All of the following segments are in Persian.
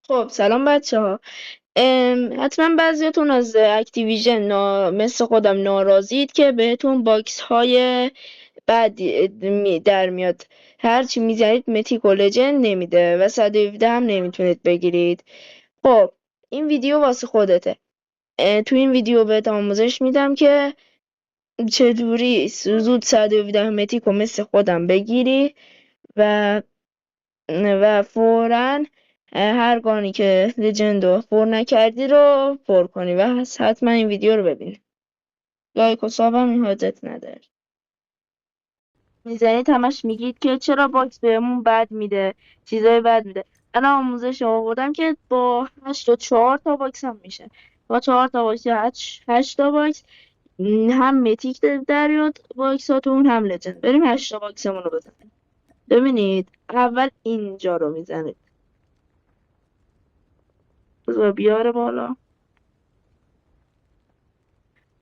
خب سلام بچه ها. حتما بعضیاتون از اکتیویژن مثل خودم ناراضید که بهتون باکس های بد در میاد. هرچی میزنید متیک و لجند نمیده و 117 هم نمیتونید بگیرید. خب این ویدیو واسه خودته. تو این ویدیو بهت آموزش میدم که چجوری زود 117 متیک رو مثل خودم بگیری و فورا هر گانی که لجند رو پر نکردی رو پر کنی و حتما این ویدیو رو ببینی. لایک و ساب هم این حاجت نداره. میزنید همش میگید که چرا باکس بهمون بد میده، چیزای بد میده. انا آموزش آوردم که با 8 و 4 تا باکس هم میشه. با 4 تا باکس یا 8 تا باکس هم متیک در بیاد باکساتون هم لجند. بریم 8 تا باکسمون رو بزنیم. ببینید اول اینجا رو میزنید. بذار بیاره بالا.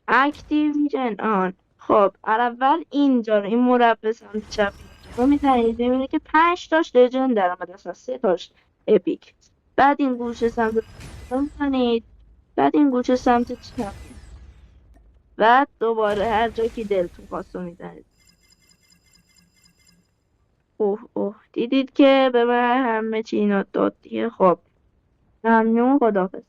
اکتیویژن آن. خب اول اینجا رو این مربع سمت چپ اینجا رو میزنید میبینید که 5 تاش لژند در آمده اصلا 3 تاش اپیک. بعد این گوشه سمت رو میزنید. بعد این گوشه سمت چپ. بعد دوباره هر جا که دلتون خواست رو میزنید. اوه اوه دیدید که به من همه چی اینا داد دیگه. خب ممنون، خداحافظ.